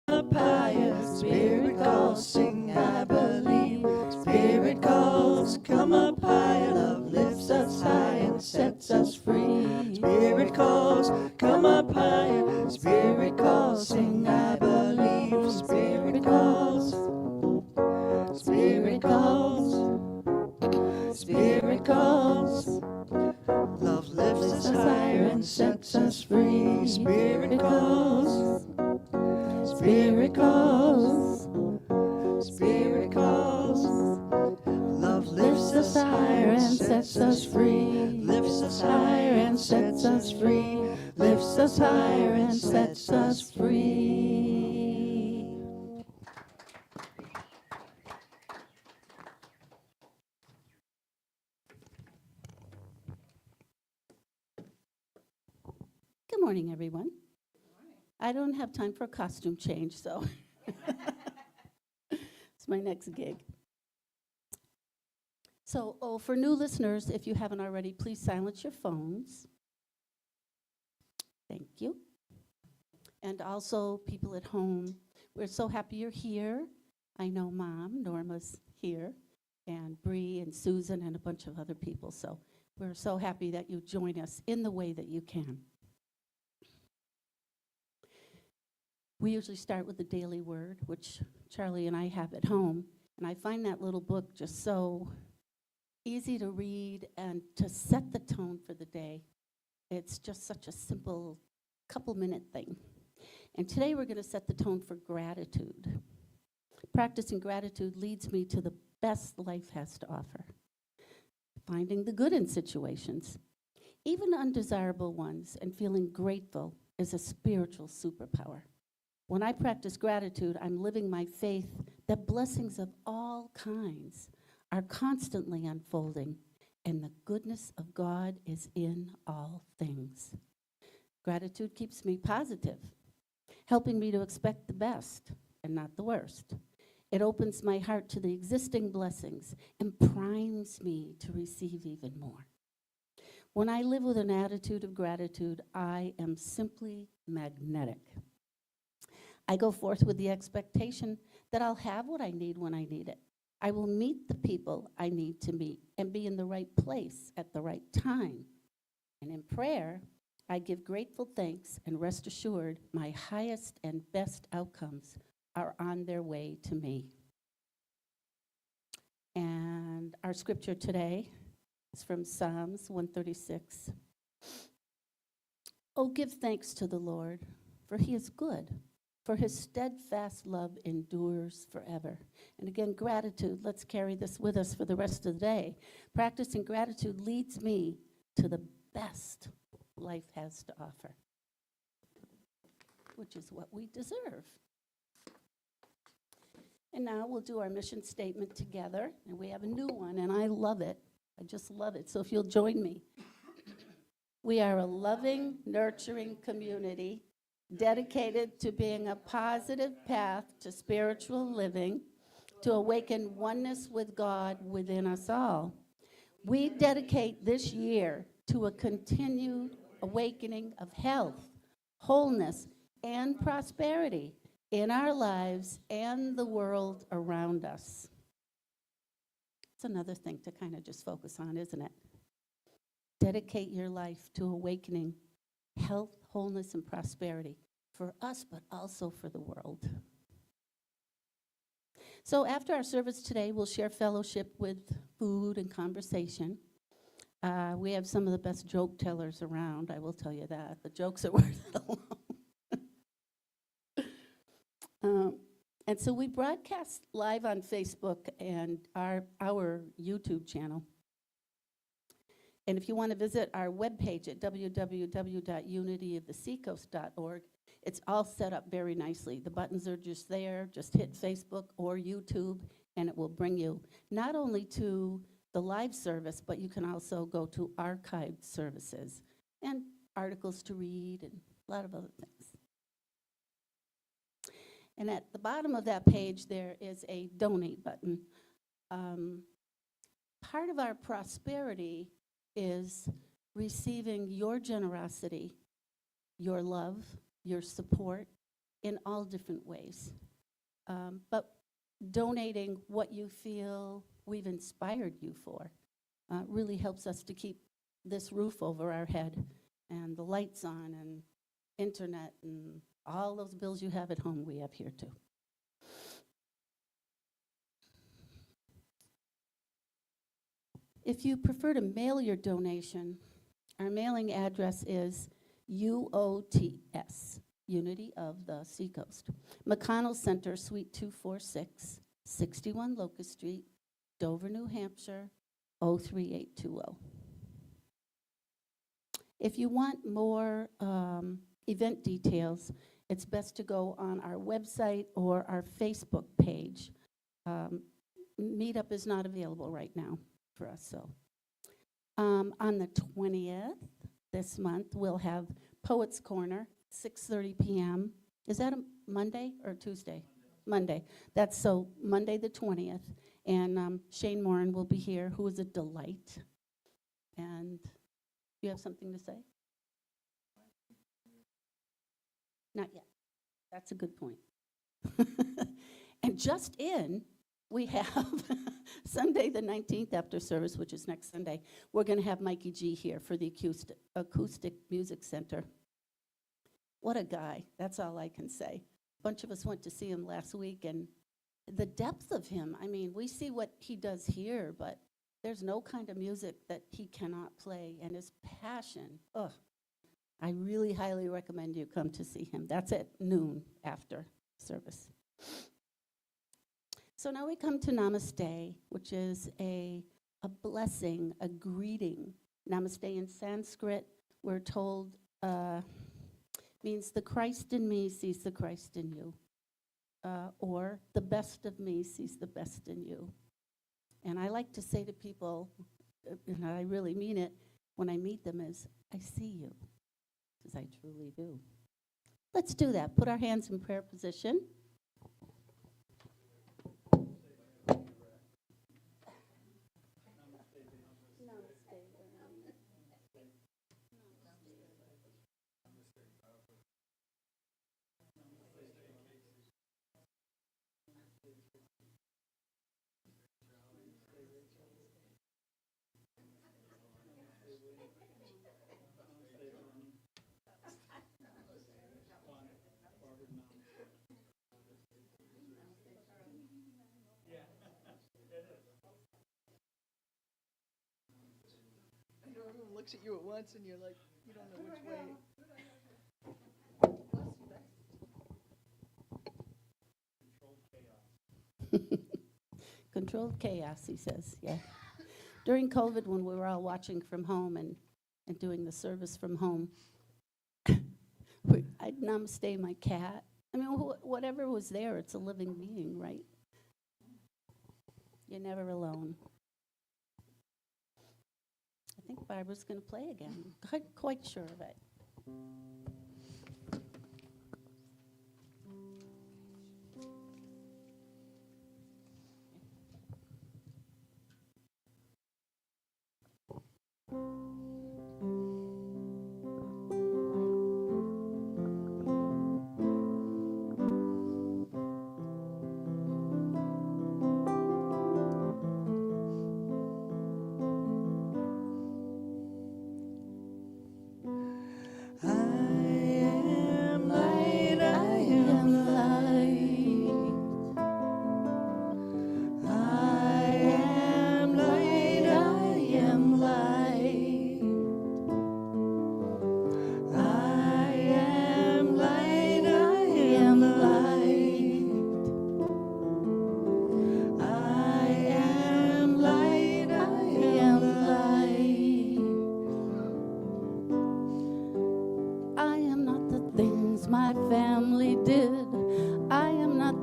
up higher. Spirit calls, sing I believe. Spirit calls, come up higher. Love lifts us high and sets us free. Spirit calls, come up higher. Spirit calls, sing I believe. Spirit calls. Spirit calls. Spirit calls. Love lifts us higher and sets us free. Spirit calls. Spirit calls. Spirit calls. Love lifts us higher and sets us free. Lifts us higher and sets us free. Lifts us higher and sets us free. Good morning, everyone. I don't have time for a costume change, so it's my next gig. So, for new listeners, if you haven't already, please silence your phones. Thank you. And also, people at home, we're so happy you're here. I know Mom, Norma's here, and Bree and Susan and a bunch of other people. So we're so happy that you join us in the way that you can. We usually start with the daily word, which Charlie and I have at home. And I find that little book just so easy to read and to set the tone for the day. It's just such a simple couple-minute thing. And today we're going to set the tone for gratitude. Practicing gratitude leads me to the best life has to offer. Finding the good in situations, even undesirable ones, and feeling grateful is a spiritual superpower. When I practice gratitude, I'm living my faith that blessings of all kinds are constantly unfolding, and the goodness of God is in all things. Gratitude keeps me positive, helping me to expect the best and not the worst. It opens my heart to the existing blessings and primes me to receive even more. When I live with an attitude of gratitude, I am simply magnetic. I go forth with the expectation that I'll have what I need when I need it. I will meet the people I need to meet and be in the right place at the right time. And in prayer, I give grateful thanks and rest assured my highest and best outcomes are on their way to me. And our scripture today is from Psalms 136. Oh, give thanks to the Lord, for he is good, for his steadfast love endures forever. And again, gratitude, let's carry this with us for the rest of the day. Practicing gratitude leads me to the best life has to offer, which is what we deserve. And now we'll do our mission statement together, and we have a new one, and I love it. I just love it. So if you'll join me. We are a loving, nurturing community dedicated to being a positive path to spiritual living, to awaken oneness with God within us all. We dedicate this year to a continued awakening of health, wholeness, and prosperity in our lives and the world around us. It's another thing to kind of just focus on, isn't it? Dedicate your life to awakening health, wholeness, and prosperity for us, but also for the world. So after our service today, we'll share fellowship with food and conversation. We have some of the best joke tellers around, I will tell you that. The jokes are worth it alone. And so we broadcast live on Facebook and our YouTube channel. And if you want to visit our webpage at www.unityoftheseacoast.org, it's all set up very nicely. The buttons are just there. Just hit Facebook or YouTube, and it will bring you not only to the live service, but you can also go to archived services and articles to read and a lot of other things. And at the bottom of that page, there is a donate button. Part of our prosperity is receiving your generosity, your love, your support, in all different ways. But donating what you feel we've inspired you for really helps us to keep this roof over our head and the lights on and internet and all those bills you have at home we have here too. If you prefer to mail your donation, our mailing address is UOTS, Unity of the Seacoast, McConnell Center, Suite 246, 61 Locust Street, Dover, New Hampshire, 03820. If you want more event details, it's best to go on our website or our Facebook page. Meetup is not available right now for us, so. On the 20th this month, we'll have Poets Corner, 6:30 p.m. Is that a Monday or Tuesday? Monday. That's so Monday the 20th. And Shane Moran will be here, who is a delight. And you have something to say? Not yet. That's a good point. And just in, we have Sunday the 19th after service, which is next Sunday. We're going to have Mikey G here for the Acoustic Music Center. What a guy. That's all I can say. A bunch of us went to see him last week, and the depth of him, I mean, we see what he does here, but there's no kind of music that he cannot play, and his passion, ugh. I really highly recommend you come to see him. That's at noon after service. So now we come to Namaste, which is a blessing, a greeting. Namaste in Sanskrit, we're told, means the Christ in me sees the Christ in you, or the best of me sees the best in you. And I like to say to people, and I really mean it, when I meet them is, I see you, because I truly do. Let's do that. Put our hands in prayer position. Everyone looks at you at once and you're like, you don't know which way. Controlled chaos, he says, yeah. During COVID, when we were all watching from home and doing the service from home, I'd namaste my cat. I mean, whatever was there, it's a living being, right? You're never alone. I think Barbara's going to play again. Quite sure of it.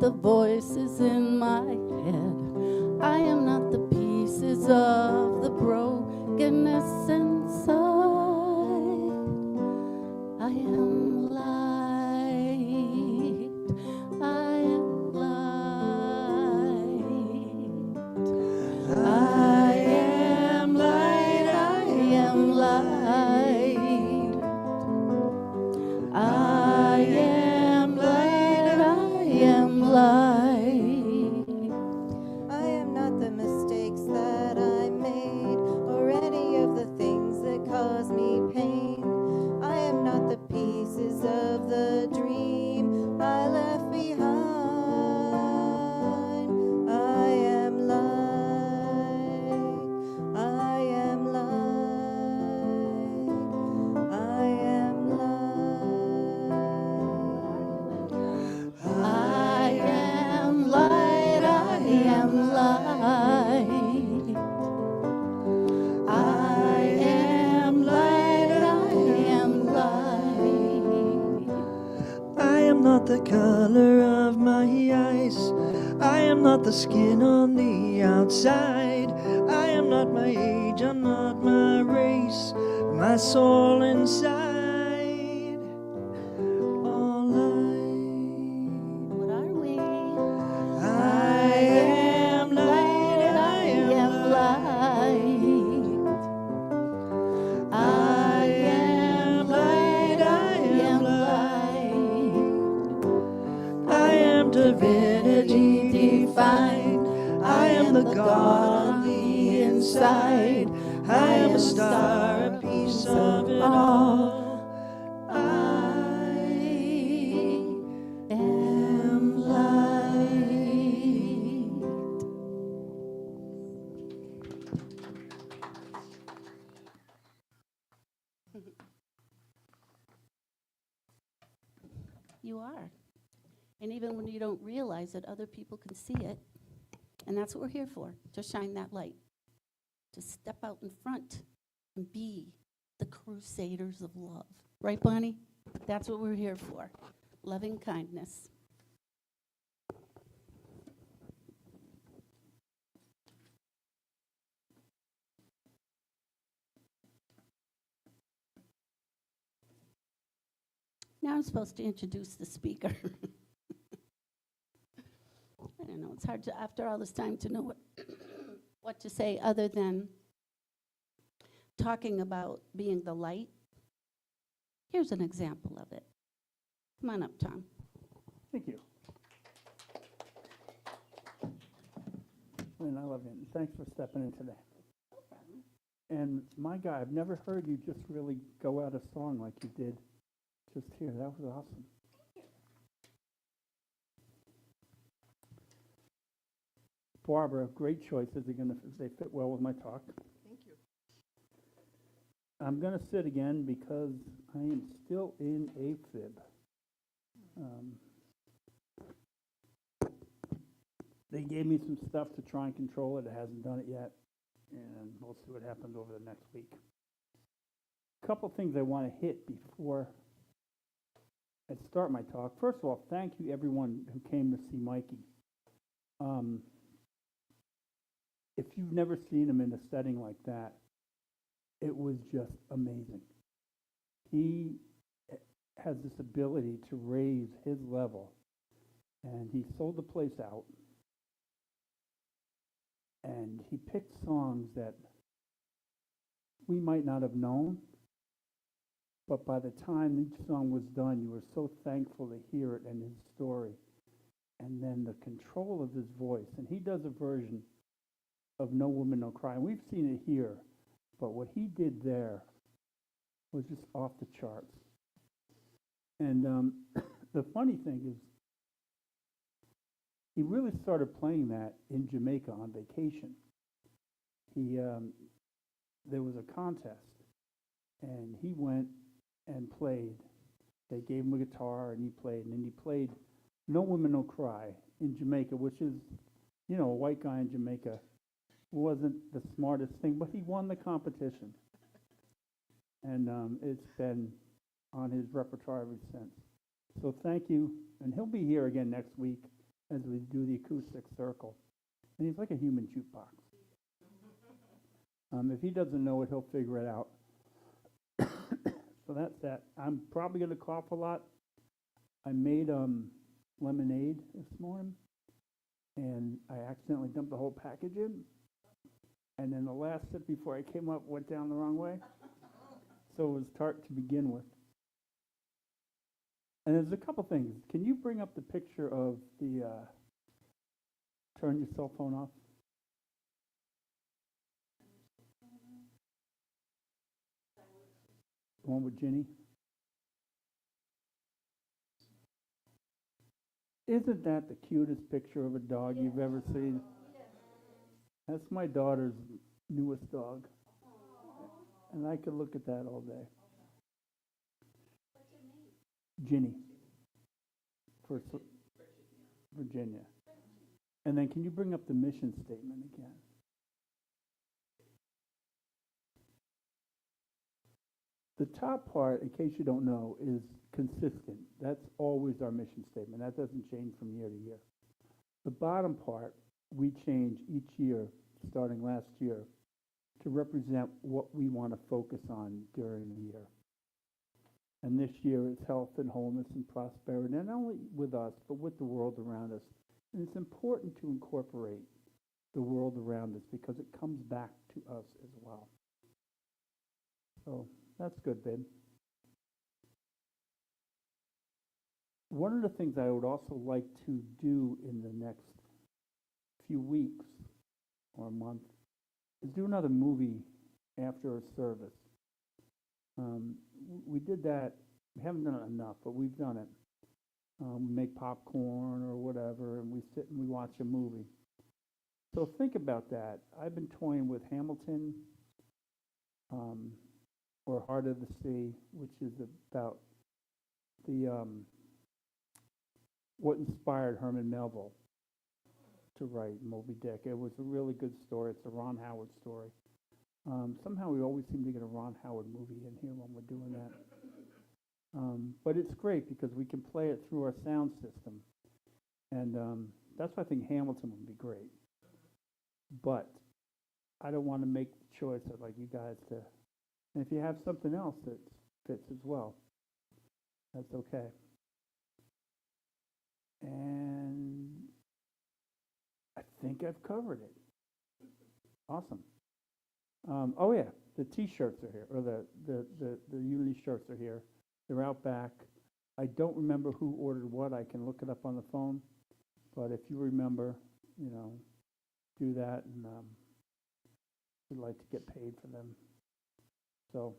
The voices in my head, I am not the pieces of the brokenness inside. I am light, I am light. I am light, I am light. I am light. not the color of my eyes. I am not the skin on the outside. I am not my age, I'm not my race. My soul inside. All What are we? I am light, I am light. I am light, I am light. I am divinity defined. I am the God on the inside. I am a star, a piece of it all. I am light. You are. And even when you don't realize it, other people can see it. And that's what we're here for, to shine that light, to step out in front and be the crusaders of love. Right, Bonnie? That's what we're here for, loving kindness. Now I'm supposed to introduce the speaker. I don't know, it's hard to, after all this time, to know what to say other than talking about being the light. Here's an example of it. Come on up, Tom. Thank you. And I love it. And thanks for stepping in today. No problem. And my guy, I've never heard you just really go out a song like you did just here. That was awesome. Barbara, great choices. They fit well with my talk. Thank you. I'm going to sit again because I am still in AFib. They gave me some stuff to try and control it. It hasn't done it yet, and we'll see what happens over the next week. A couple things I want to hit before I start my talk. First of all, thank you everyone who came to see Mikey. If you've never seen him in a setting like that, it was just amazing. He has this ability to raise his level, and he sold the place out, and he picked songs that we might not have known, but by the time each song was done, you were so thankful to hear it and his story. And then the control of his voice, and he does a version of No Woman, No Cry. And we've seen it here, but what he did there was just off the charts. And the funny thing is, he really started playing that in Jamaica on vacation. There was a contest, and he went and played. They gave him a guitar, and he played, and then he played No Woman, No Cry in Jamaica, which is, you know, a white guy in Jamaica wasn't the smartest thing, but he won the competition. And it's been on his repertoire ever since. So thank you, and he'll be here again next week as we do the acoustic circle. And he's like a human jukebox. If he doesn't know it, he'll figure it out. So that's that. I'm probably going to cough a lot. I made lemonade this morning, and I accidentally dumped the whole package in. And then the last sip before I came up went down the wrong way. So it was tart to begin with. And there's a couple things. Can you bring up the picture of the, turn your cell phone off? The one with Ginny? Isn't that the cutest picture of a dog you've ever seen? That's my daughter's newest dog. And I could look at that all day. Ginny. For Virginia. And then can you bring up the mission statement again? The top part, in case you don't know, is consistent. That's always always our mission statement. That doesn't change from year to year. The bottom part, we change each year, starting last year, to represent what we want to focus on during the year. And this year is health and wholeness and prosperity, not only with us, but with the world around us. And it's important to incorporate the world around us because it comes back to us as well. So that's good, babe. One of the things I would also like to do in the next few weeks or a month is do another movie after a service. We did that. We haven't done it enough, but we've done it. We make popcorn or whatever, and we sit and we watch a movie. So think about that. I've been toying with Hamilton, or Heart of the Sea, which is about the what inspired Herman Melville to write Moby Dick. It was a really good story. It's a Ron Howard story. Somehow we always seem to get a Ron Howard movie in here when we're doing that. But it's great because we can play it through our sound system. And that's why I think Hamilton would be great. But I don't want to make the choice. I'd like you guys to. And if you have something else that fits as well, that's okay. And I think I've covered it. Awesome. Oh yeah, the T-shirts are here, or the Unity shirts are here. They're out back. I don't remember who ordered what. I can look it up on the phone. But if you remember, do that, and we'd like to get paid for them. So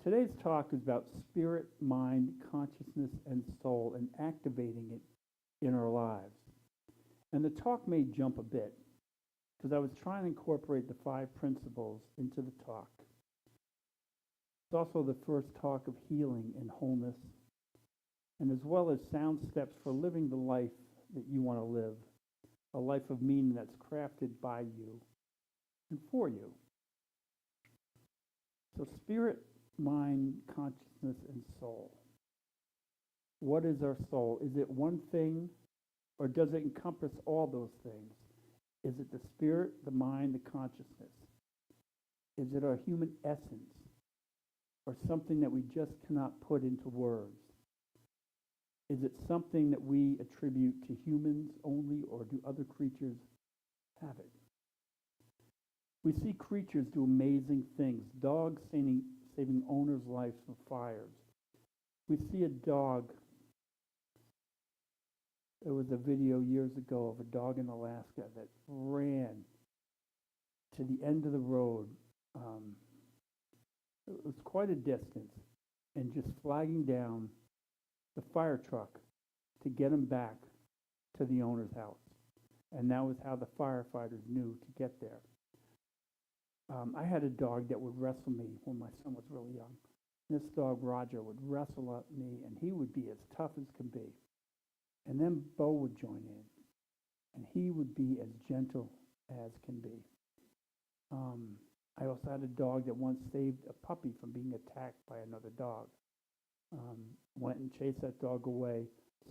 today's talk is about spirit, mind, consciousness, and soul, and activating it in our lives. And the talk may jump a bit, because I was trying to incorporate the 5 principles into the talk. It's also the first talk of healing and wholeness, and as well as sound steps for living the life that you want to live, a life of meaning that's crafted by you and for you. So spirit, mind, consciousness, and soul. What is our soul? Is it one thing, or does it encompass all those things? Is it the spirit, the mind, the consciousness? Is it our human essence, or something that we just cannot put into words? Is it something that we attribute to humans only, or do other creatures have it? We see creatures do amazing things. Dogs saving owners' lives from fires. We see a dog. There was a video years ago of a dog in Alaska that ran to the end of the road. It was quite a distance, and just flagging down the fire truck to get him back to the owner's house. And that was how the firefighters knew to get there. I had a dog that would wrestle me when my son was really young. This dog, Roger, would wrestle at me, and he would be as tough as can be. And then Bo would join in, and he would be as gentle as can be. I also had a dog that once saved a puppy from being attacked by another dog. Went and chased that dog away,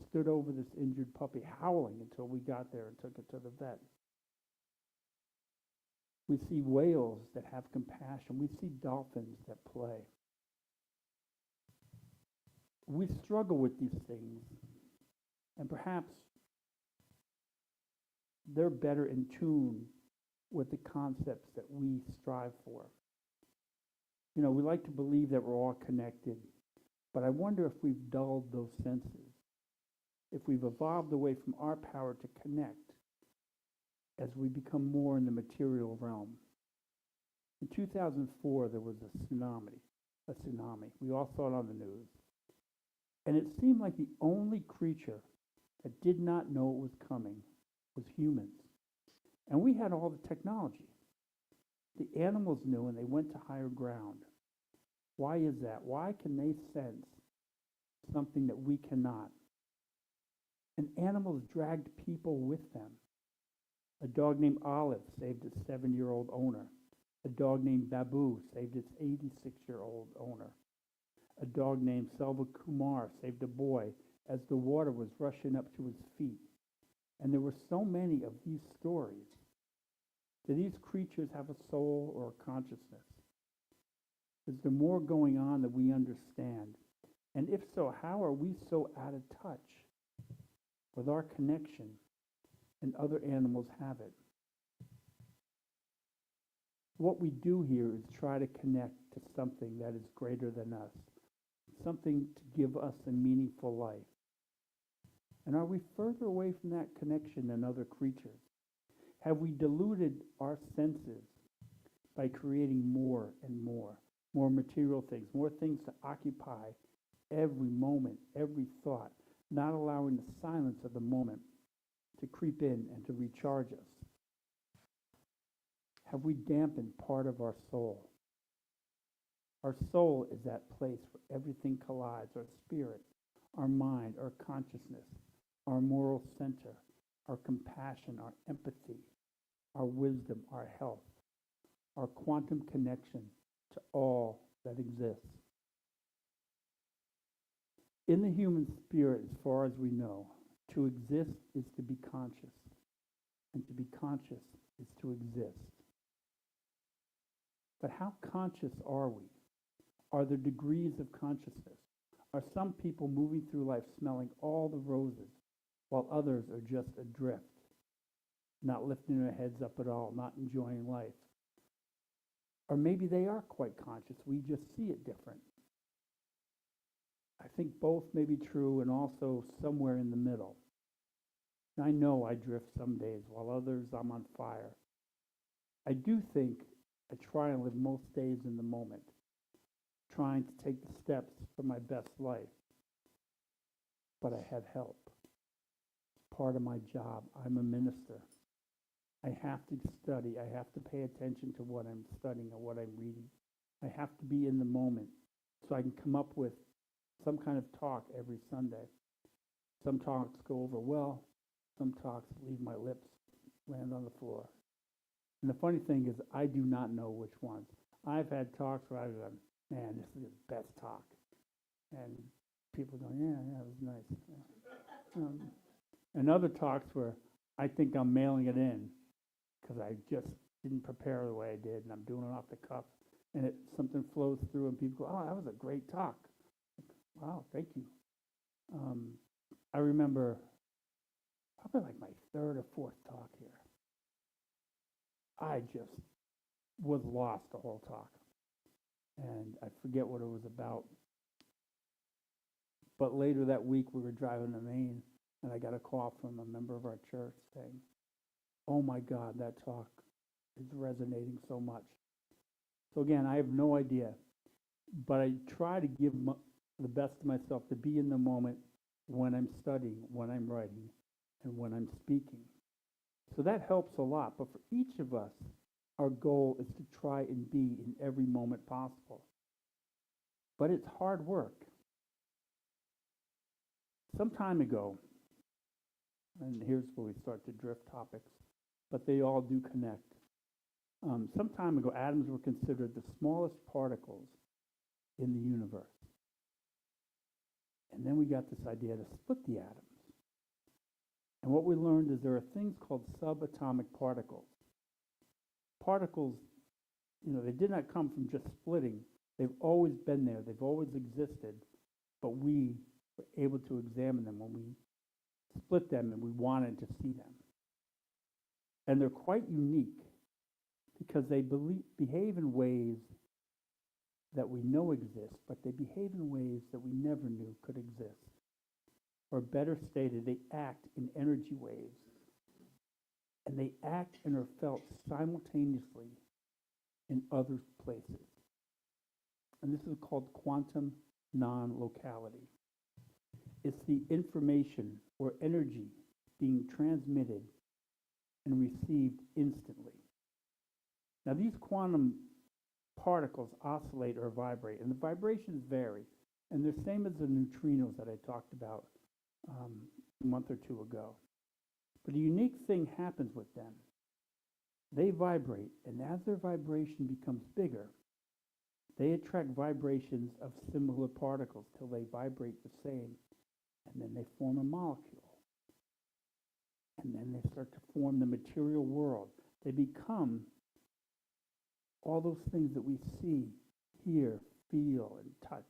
stood over this injured puppy, howling until we got there and took it to the vet. We see whales that have compassion. We see dolphins that play. We struggle with these things, and perhaps they're better in tune with the concepts that we strive for. We like to believe that we're all connected, but I wonder if we've dulled those senses, if we've evolved away from our power to connect as we become more in the material realm. In 2004, there was a tsunami. We all saw it on the news. And it seemed like the only creature that did not know it was coming was humans. And we had all the technology. The animals knew, and they went to higher ground. Why is that? Why can they sense something that we cannot? And animals dragged people with them. A dog named Olive saved its 7-year-old owner. A dog named Babu saved its 86-year-old owner. A dog named Selva Kumar saved a boy as the water was rushing up to his feet. And there were so many of these stories. Do these creatures have a soul or a consciousness? Is there more going on that we understand? And if so, how are we so out of touch with our connection and other animals have it? What we do here is try to connect to something that is greater than us, something to give us a meaningful life. And are we further away from that connection than other creatures? Have we diluted our senses by creating more and more material things, more things to occupy every moment, every thought, not allowing the silence of the moment to creep in and to recharge us? Have we dampened part of our soul? Our soul is that place where everything collides, our spirit, our mind, our consciousness, our moral center, our compassion, our empathy, our wisdom, our health, our quantum connection to all that exists. In the human spirit, as far as we know, to exist is to be conscious, and to be conscious is to exist. But how conscious are we? Are there degrees of consciousness? Are some people moving through life smelling all the roses, while others are just adrift, not lifting their heads up at all, not enjoying life? Or maybe they are quite conscious, we just see it different. I think both may be true, and also somewhere in the middle. I know I drift some days, while others I'm on fire. I do think I try and live most days in the moment, trying to take the steps for my best life. But I have help. It's part of my job. I'm a minister. I have to study. I have to pay attention to what I'm studying or what I'm reading. I have to be in the moment so I can come up with some kind of talk every Sunday. Some talks go over well. Some talks leave my lips, land on the floor. And the funny thing is, I do not know which ones. I've had talks where I've gone, man, this is the best talk. And people go, yeah, it was nice. Yeah. And other talks where I think I'm mailing it in because I just didn't prepare the way I did, and I'm doing it off the cuff. And something flows through, and people go, oh, that was a great talk. Wow, thank you. I remember probably like my third or fourth talk here. I just was lost the whole talk. And I forget what it was about. But later that week, we were driving to Maine, and I got a call from a member of our church saying, oh my God, that talk is resonating so much. So again, I have no idea, but I try to give the best of myself to be in the moment when I'm studying, when I'm writing, and when I'm speaking. So that helps a lot. But for each of us, our goal is to try and be in every moment possible. But it's hard work. Some time ago, and here's where we start to drift topics, but they all do connect. Some time ago, atoms were considered the smallest particles in the universe. And then we got this idea to split the atoms. And what we learned is there are things called subatomic particles. Particles, they did not come from just splitting. They've always been there. They've always existed. But we were able to examine them when we split them and we wanted to see them. And they're quite unique because they behave in ways that we know exist, but they behave in ways that we never knew could exist. Or better stated, they act in energy waves. And they act and are felt simultaneously in other places. And this is called quantum non-locality. It's the information or energy being transmitted and received instantly. Now, these quantum particles oscillate or vibrate, and the vibrations vary. And they're the same as the neutrinos that I talked about a month or two ago. But a unique thing happens with them. They vibrate, and as their vibration becomes bigger, They attract vibrations of similar particles till they vibrate the same, and then they form a molecule. And then they start to form the material world. They become all those things that we see, hear, feel, and touch.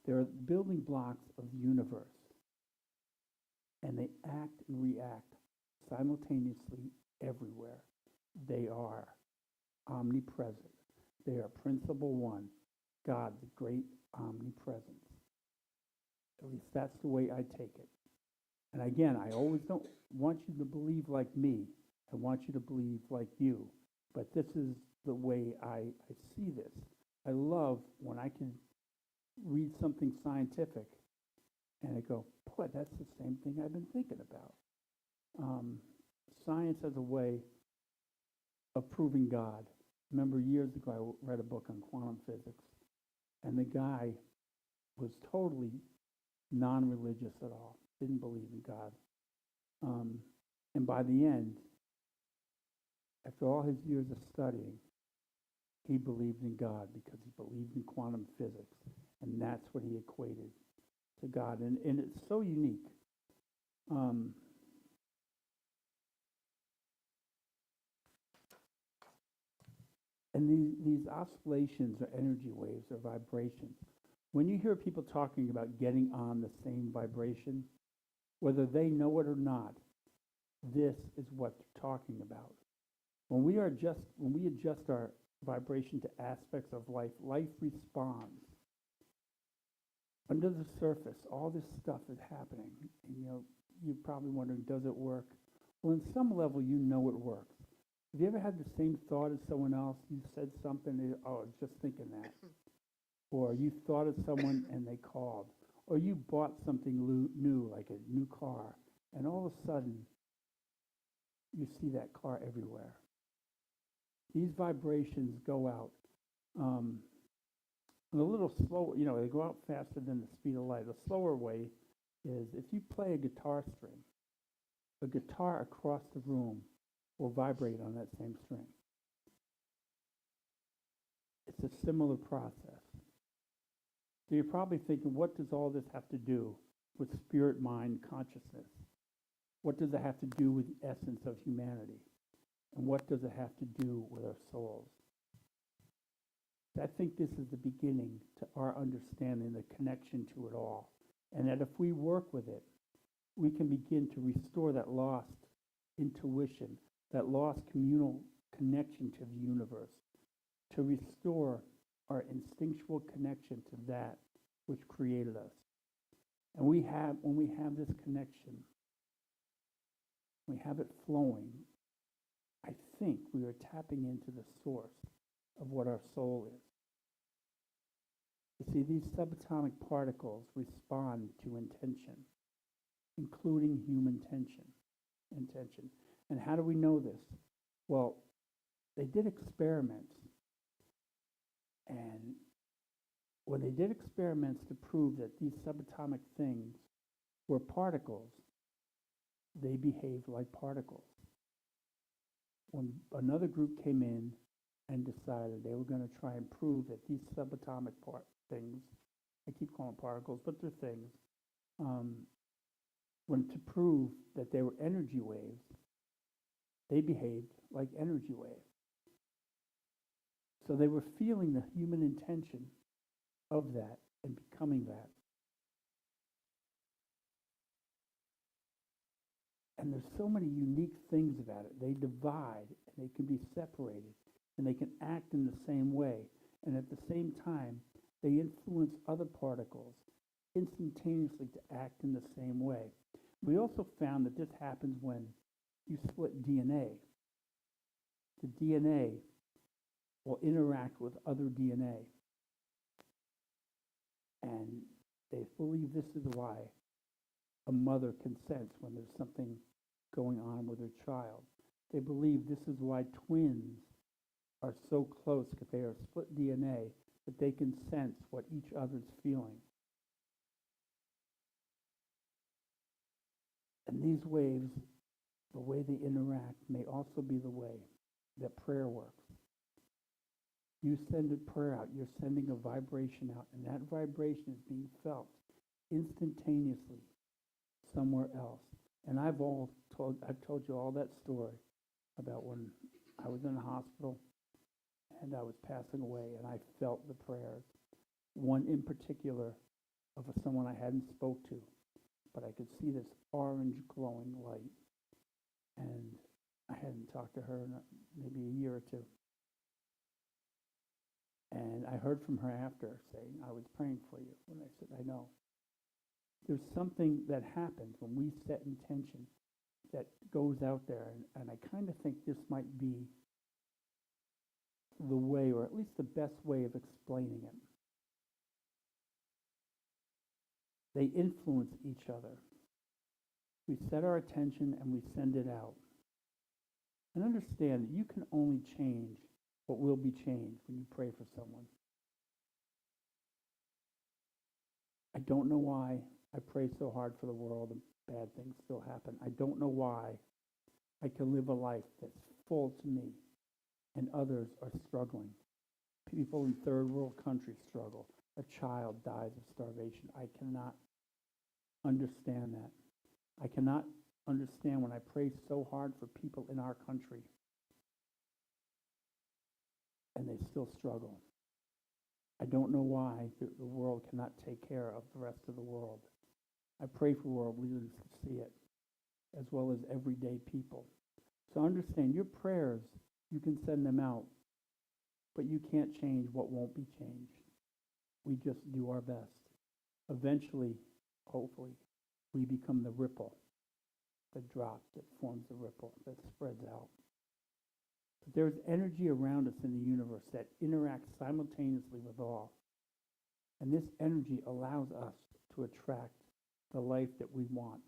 They're building blocks of the universe. And they act and react simultaneously everywhere. They are omnipresent. They are principle one, God, the great omnipresence. At least that's the way I take it. And again, I always don't want you to believe like me. I want you to believe like you. But this is the way I see this. I love when I can read something scientific and I go, boy, that's the same thing I've been thinking about. Science has a way of proving God. Remember years ago, I read a book on quantum physics, and the guy was totally non-religious at all, didn't believe in God. And by the end, after all his years of studying, he believed in God because he believed in quantum physics, and that's what he equated to God. And it's so unique. And these oscillations or energy waves or vibrations, when you hear people talking about getting on the same vibration, whether they know it or not, this is what they're talking about. When we adjust our vibration to aspects of life, life responds. Under the surface, all this stuff is happening. And, you're probably wondering, does it work? Well, in some level, you know it works. Have you ever had the same thought as someone else? You said something, I was just thinking that. Or you thought of someone and they called. Or you bought something new, like a new car, and all of a sudden, you see that car everywhere. These vibrations go out a little slow, they go out faster than the speed of light. The slower way is if you play a guitar string, a guitar across the room will vibrate on that same string. It's a similar process. So you're probably thinking, what does all this have to do with spirit, mind, consciousness? What does it have to do with the essence of humanity? And what does it have to do with our souls? I think this is the beginning to our understanding the connection to it all. And that if we work with it, we can begin to restore that lost intuition, that lost communal connection to the universe, to restore our instinctual connection to that which created us. And when we have this connection, we have it flowing, I think we are tapping into the source of what our soul is. You see, these subatomic particles respond to intention, including human intention. And how do we know this? Well, they did experiments. And when they did experiments to prove that these subatomic things were particles, they behaved like particles. When another group came in and decided they were going to try and prove that these subatomic things, I keep calling them particles, but they're things, when to prove that they were energy waves, they behaved like energy waves. So they were feeling the human intention of that and becoming that. And there's so many unique things about it. They divide, and they can be separated, and they can act in the same way. And at the same time, they influence other particles instantaneously to act in the same way. We also found that this happens when you split DNA. The DNA will interact with other DNA. And they believe this is why a mother can sense when there's something going on with her child. They believe this is why twins are so close, because they are split DNA, that they can sense what each other's feeling. And these waves, the way they interact, may also be the way that prayer works. You send a prayer out, you're sending a vibration out, and that vibration is being felt instantaneously somewhere else. And I've told you all that story about when I was in the hospital and I was passing away, and I felt the prayers. One in particular of someone I hadn't spoke to, but I could see this orange glowing light, and I hadn't talked to her in maybe a year or two. And I heard from her after saying, I was praying for you. And I said, I know. There's something that happens when we set intention that goes out there. And I kind of think this might be the way, or at least the best way of explaining it. They influence each other. We set our attention and we send it out. And understand that you can only change what will be changed when you pray for someone. I don't know why I pray so hard for the world and bad things still happen. I don't know why I can live a life that's full to me and others are struggling. People in third world countries struggle. A child dies of starvation. I cannot understand that. I cannot understand when I pray so hard for people in our country and they still struggle. I don't know why the world cannot take care of the rest of the world. I pray for world leaders to see it, as well as everyday people. So understand, your prayers, you can send them out, but you can't change what won't be changed. We just do our best. Eventually, hopefully, we become the ripple, the drop that forms the ripple that spreads out. But there's energy around us in the universe that interacts simultaneously with all. And this energy allows us to attract the life that we want.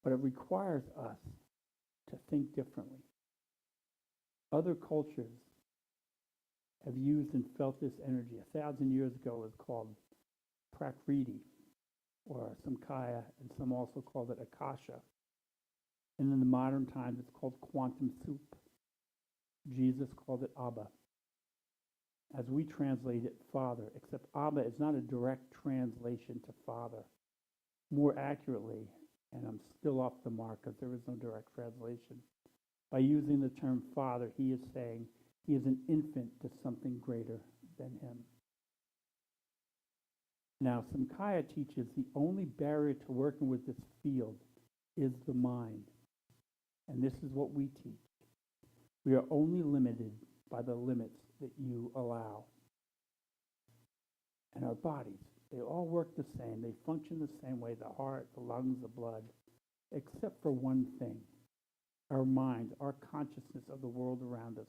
But it requires us to think differently. Other cultures have used and felt this energy. 1,000 years ago it was called Prakriti, or Samkhya, and some also called it Akasha. And in the modern times, it's called quantum soup. Jesus called it Abba. As we translate it, Father, except Abba is not a direct translation to Father. More accurately, and I'm still off the mark because there is no direct translation, by using the term Father, he is saying he is an infant to something greater than him. Now, Samkhya teaches the only barrier to working with this field is the mind. And this is what we teach. We are only limited by the limits that you allow. And our bodies, they all work the same. They function the same way, the heart, the lungs, the blood, except for one thing. Our minds, our consciousness of the world around us,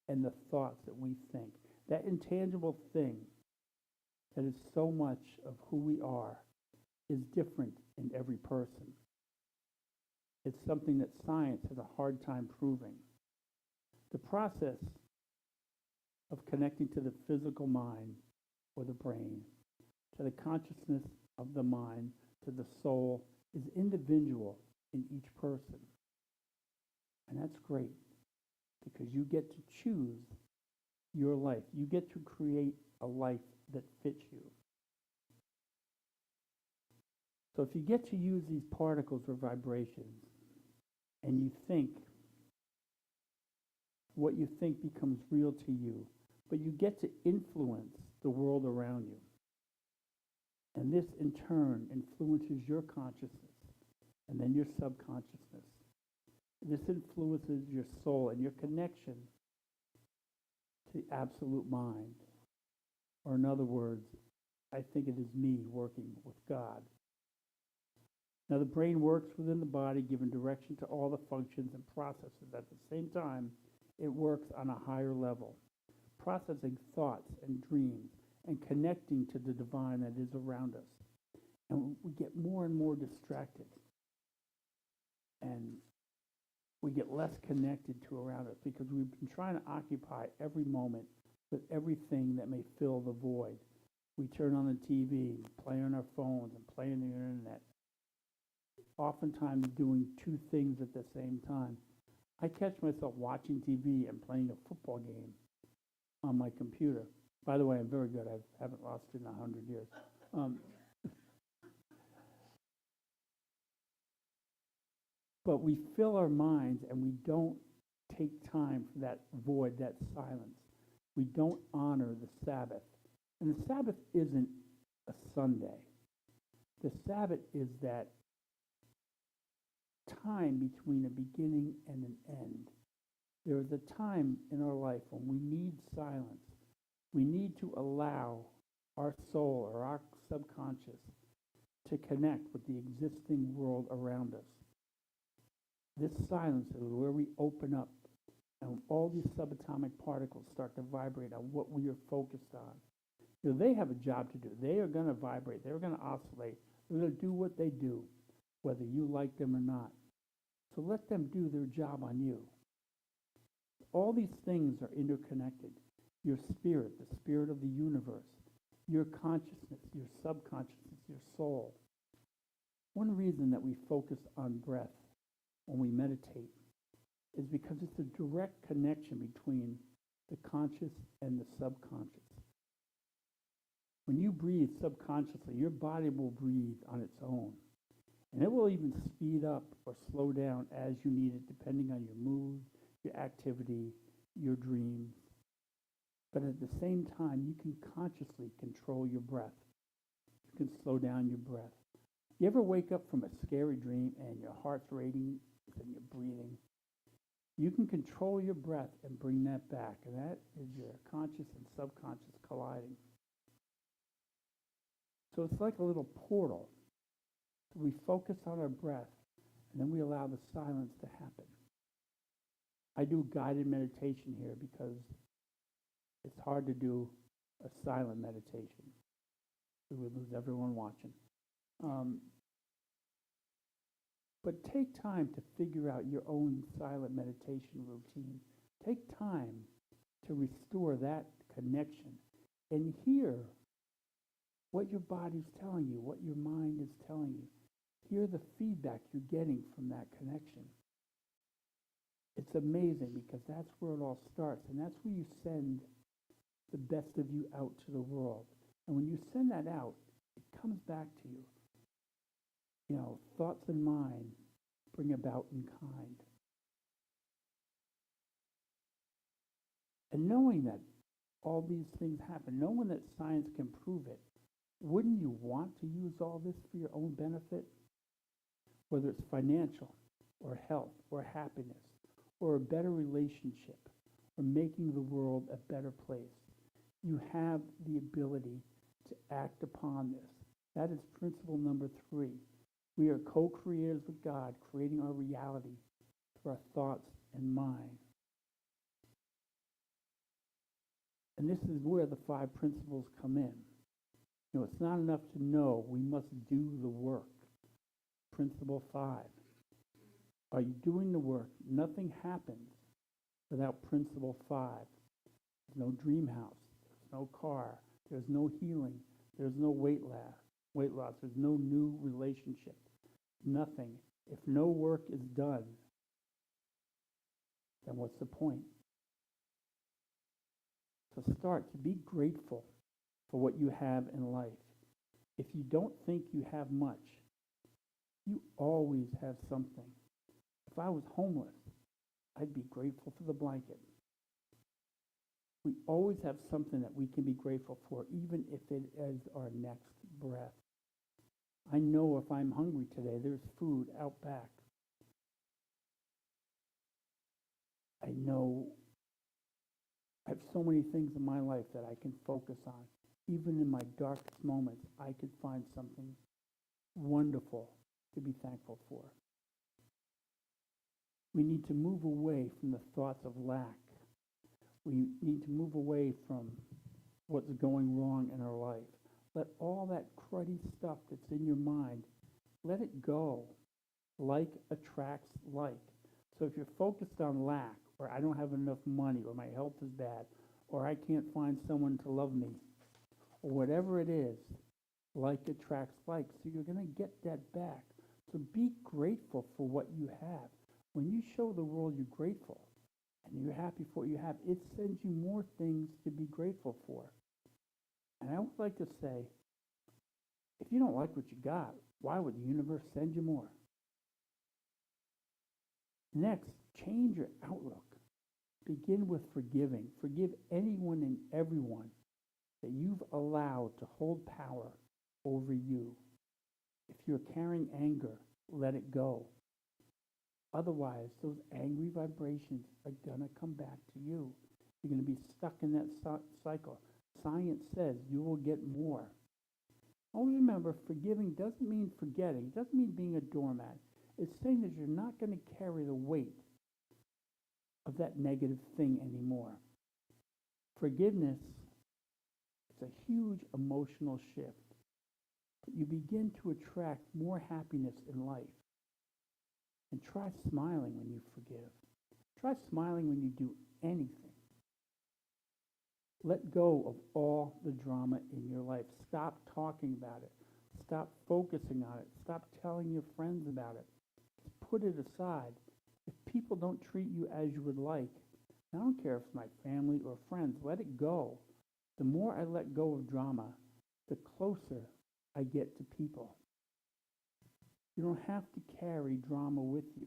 and the thoughts that we think. That intangible thing that is so much of who we are is different in every person. It's something that science has a hard time proving. The process of connecting to the physical mind or the brain, to the consciousness of the mind, to the soul, is individual in each person. And that's great because you get to choose your life. You get to create a life that fits you. So if you get to use these particles or vibrations and you think, what you think becomes real to you, but you get to influence the world around you. And this in turn influences your consciousness and then your subconsciousness. This influences your soul and your connection to the absolute mind. Or in other words, I think it is me working with God. Now the brain works within the body, giving direction to all the functions and processes. At the same time, it works on a higher level, processing thoughts and dreams and connecting to the divine that is around us. And we get more and more distracted. And we get less connected to around us because we've been trying to occupy every moment with everything that may fill the void. We turn on the TV, play on our phones, and play on the internet, oftentimes doing two things at the same time. I catch myself watching TV and playing a football game on my computer. By the way, I'm very good. I haven't lost it in 100 years. Um, but we fill our minds and we don't take time for that void, that silence. We don't honor the Sabbath. And the Sabbath isn't a Sunday. The Sabbath is that time between a beginning and an end. There is a time in our life when we need silence. We need to allow our soul or our subconscious to connect with the existing world around us. This silence is where we open up and all these subatomic particles start to vibrate on what we are focused on. You know, they have a job to do. They are going to vibrate. They're going to oscillate. They're going to do what they do, whether you like them or not. So let them do their job on you. All these things are interconnected. Your spirit, the spirit of the universe, your consciousness, your subconsciousness, your soul. One reason that we focus on breath when we meditate is because it's a direct connection between the conscious and the subconscious. When you breathe subconsciously, your body will breathe on its own. And it will even speed up or slow down as you need it, depending on your mood, your activity, your dreams. But at the same time, you can consciously control your breath. You can slow down your breath. You ever wake up from a scary dream and your heart's racing and you're breathing? You can control your breath and bring that back, and that is your conscious and subconscious colliding. So it's like a little portal. So we focus on our breath, and then we allow the silence to happen. I do guided meditation here because it's hard to do a silent meditation. We would lose everyone watching. But take time to figure out your own silent meditation routine. Take time to restore that connection and hear what your body's telling you, what your mind is telling you. Hear the feedback you're getting from that connection. It's amazing because that's where it all starts, and that's where you send the best of you out to the world. And when you send that out, it comes back to you. You know, thoughts and mind bring about in kind. And knowing that all these things happen, knowing that science can prove it, wouldn't you want to use all this for your own benefit? Whether it's financial or health or happiness or a better relationship or making the world a better place. You have the ability to act upon this. That is principle number 3. We are co-creators with God, creating our reality through our thoughts and mind. And this is where the 5 principles come in. You know, it's not enough to know, we must do the work. Principle 5. Are you doing the work? Nothing happens without principle 5. There's no dream house, there's no car, there's no healing, there's no weight loss, there's no new relationship. Nothing. If no work is done, then what's the point? So start to be grateful for what you have in life. If you don't think you have much, you always have something. If I was homeless, I'd be grateful for the blanket. We always have something that we can be grateful for, even if it is our next breath. I know if I'm hungry today, there's food out back. I know I have so many things in my life that I can focus on. Even in my darkest moments, I could find something wonderful to be thankful for. We need to move away from the thoughts of lack. We need to move away from what's going wrong in our life. Let all that cruddy stuff that's in your mind, let it go. Like attracts like. So if you're focused on lack, or I don't have enough money, or my health is bad, or I can't find someone to love me, or whatever it is, like attracts like. So you're going to get that back. So be grateful for what you have. When you show the world you're grateful, and you're happy for what you have, it sends you more things to be grateful for. And I would like to say, if you don't like what you got, why would the universe send you more? Next, change your outlook. Begin with forgiving. Forgive anyone and everyone that you've allowed to hold power over you. If you're carrying anger, let it go. Otherwise, those angry vibrations are going to come back to you. You're going to be stuck in that cycle. Science says you will get more. Always remember, forgiving doesn't mean forgetting. It doesn't mean being a doormat. It's saying that you're not going to carry the weight of that negative thing anymore. Forgiveness is a huge emotional shift. But you begin to attract more happiness in life. And try smiling when you forgive. Try smiling when you do anything. Let go of all the drama in your life. Stop talking about it. Stop focusing on it. Stop telling your friends about it. Just put it aside. If people don't treat you as you would like, I don't care if it's my family or friends, let it go. The more I let go of drama, the closer I get to people. You don't have to carry drama with you.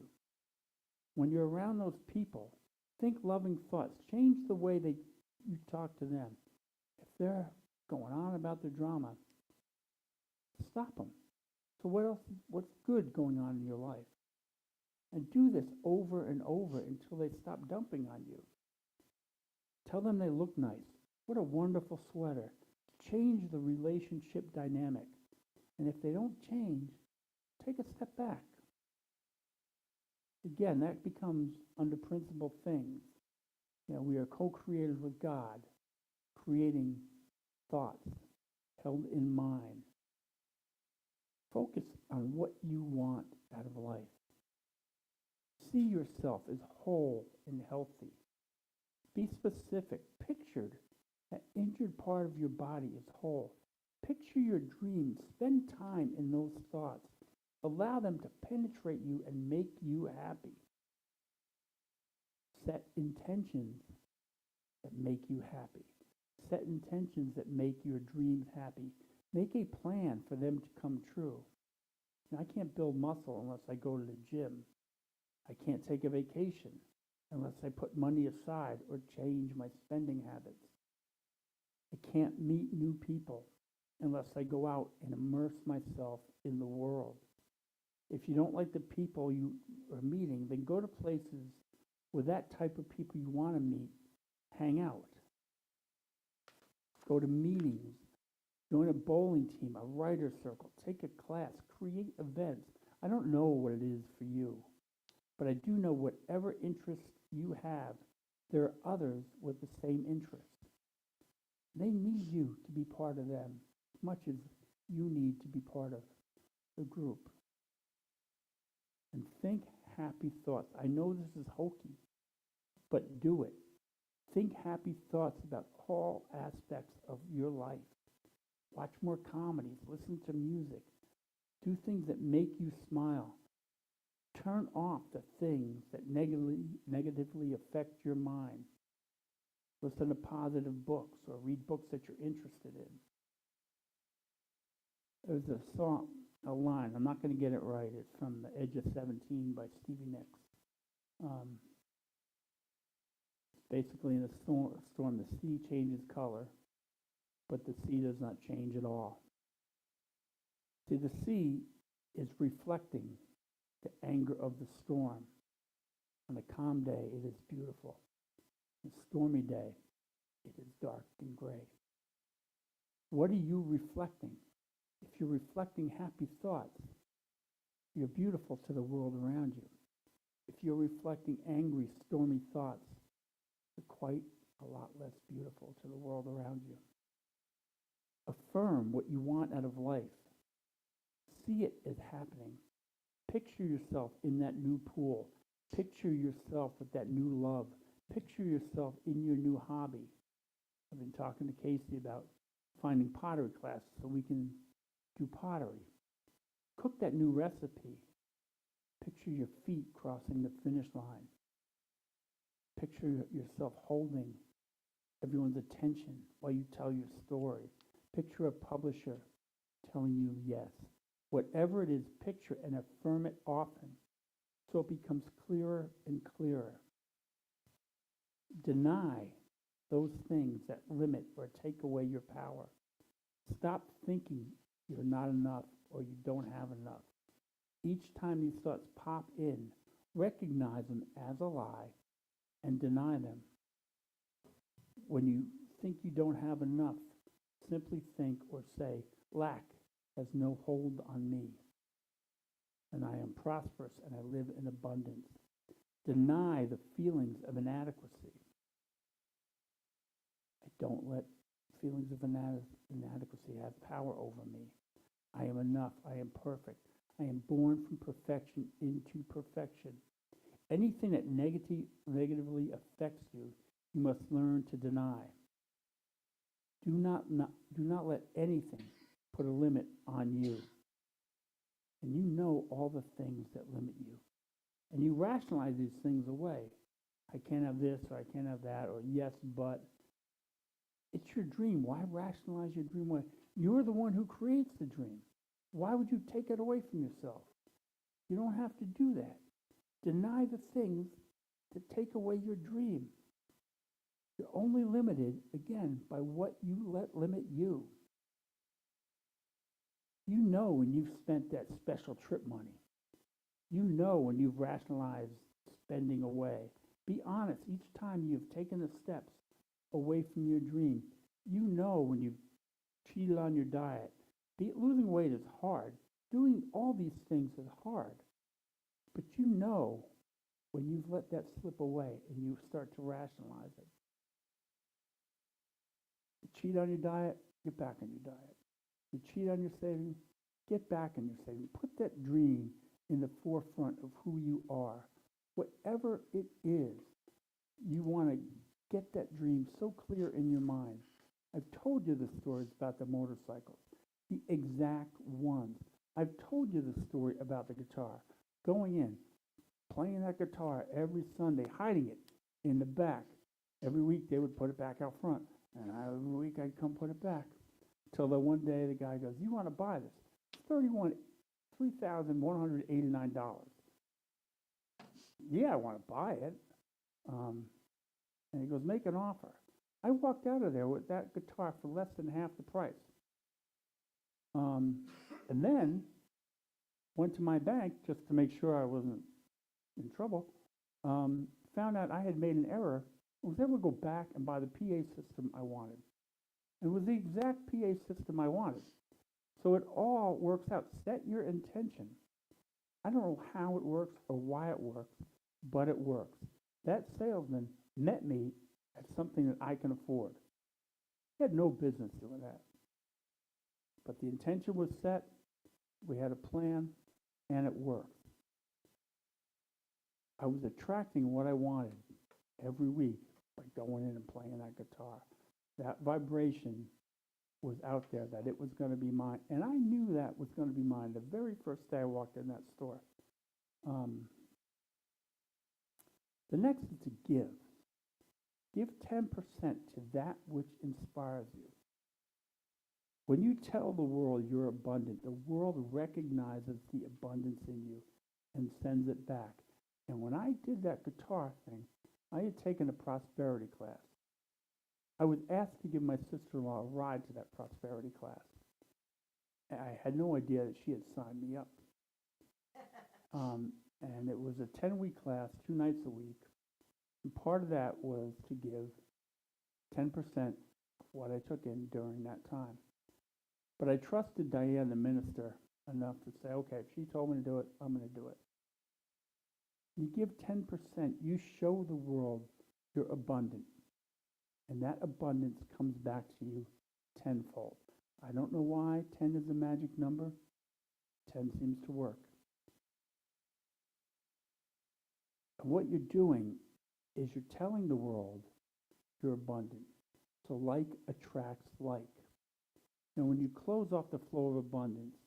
When you're around those people, think loving thoughts. Change the way that you talk to them. If they're going on about their drama, stop them. So what else? What's good going on in your life? And do this over and over until they stop dumping on you. Tell them they look nice. What a wonderful sweater. Change the relationship dynamic. And if they don't change, take a step back. Again, that becomes under principle things. We are co-creators with God, creating thoughts held in mind. Focus on what you want out of life. See yourself as whole and healthy. Be specific. Picture that injured part of your body as whole. Picture your dreams. Spend time in those thoughts. Allow them to penetrate you and make you happy. Set intentions that make you happy. Set intentions that make your dreams happy. Make a plan for them to come true. I can't build muscle unless I go to the gym. I can't take a vacation unless I put money aside or change my spending habits. I can't meet new people unless I go out and immerse myself in the world. If you don't like the people you are meeting, then go to places where that type of people you want to meet hang out. Go to meetings. Join a bowling team, a writer's circle. Take a class. Create events. I don't know what it is for you, but I do know whatever interests you have, there are others with the same interests. They need you to be part of them as much as you need to be part of the group. And think happy thoughts. I know this is hokey, but do it. Think happy thoughts about all aspects of your life. Watch more comedies. Listen to music. Do things that make you smile. Turn off the things that negatively affect your mind. Listen to positive books or read books that you're interested in. There's a song, a line, I'm not going to get it right. It's from The Edge of 17 by Stevie Nicks. Basically, in a storm, the sea changes color, but the sea does not change at all. See, the sea is reflecting the anger of the storm. On a calm day, it is beautiful. On a stormy day, it is dark and gray. What are you reflecting? If you're reflecting happy thoughts, you're beautiful to the world around you. If you're reflecting angry, stormy thoughts, you're quite a lot less beautiful to the world around you. Affirm what you want out of life. See it as happening. Picture yourself in that new pool. Picture yourself with that new love. Picture yourself in your new hobby. I've been talking to Casey about finding pottery classes so we can do pottery. Cook that new recipe. Picture your feet crossing the finish line. Picture yourself holding everyone's attention while you tell your story. Picture a publisher telling you yes. Whatever it is, picture and affirm it often so it becomes clearer and clearer. Deny those things that limit or take away your power. Stop thinking you're not enough or you don't have enough. Each time these thoughts pop in, recognize them as a lie and deny them. When you think you don't have enough, simply think or say, lack has no hold on me, and I am prosperous and I live in abundance. Deny the feelings of inadequacy. I don't let feelings of inadequacy have power over me. I am enough. I am perfect. I am born from perfection into perfection. Anything that negatively affects you, you must learn to deny. Do not let anything put a limit on you. And you know all the things that limit you. And you rationalize these things away. I can't have this, or I can't have that, or yes, but. It's your dream. Why rationalize your dream away? You're the one who creates the dream. Why would you take it away from yourself? You don't have to do that. Deny the things that take away your dream. You're only limited, again, by what you let limit you. You know when you've spent that special trip money. You know when you've rationalized spending away. Be honest, each time you've taken the steps away from your dream. You know when you've cheated on your diet. Losing weight is hard. Doing all these things is hard. But you know when you've let that slip away and you start to rationalize it. You cheat on your diet, get back on your diet. You cheat on your savings, get back on your savings. Put that dream in the forefront of who you are. Whatever it is, you want to get that dream so clear in your mind. I've told you the stories about the motorcycles, the exact ones. I've told you the story about the guitar. Going in, playing that guitar every Sunday, hiding it in the back. Every week they would put it back out front. And every week I'd come put it back. Till the one day the guy goes, you want to buy this? It's $3,189. Yeah, I want to buy it. And he goes, make an offer. I walked out of there with that guitar for less than half the price. And then went to my bank just to make sure I wasn't in trouble. Found out I had made an error. I was able to go back and buy the PA system I wanted. It was the exact PA system I wanted. So it all works out. Set your intention. I don't know how it works or why it works, but it works. That salesman met me at something that I can afford. He had no business doing that. But the intention was set, we had a plan, and it worked. I was attracting what I wanted every week by going in and playing that guitar. That vibration was out there, that it was going to be mine. And I knew that was going to be mine the very first day I walked in that store. The next is to give. Give 10% to that which inspires you. When you tell the world you're abundant, the world recognizes the abundance in you and sends it back. And when I did that guitar thing, I had taken a prosperity class. I was asked to give my sister-in-law a ride to that prosperity class. I had no idea that she had signed me up. And it was a 10-week class, 2 nights a week. And part of that was to give 10% of what I took in during that time. But I trusted Diane, the minister, enough to say, okay, if she told me to do it, I'm going to do it. You give 10%, you show the world you're abundant. And that abundance comes back to you tenfold. I don't know why 10 is a magic number. 10 seems to work. And what you're doing is you're telling the world you're abundant. So like attracts like. Now when you close off the flow of abundance,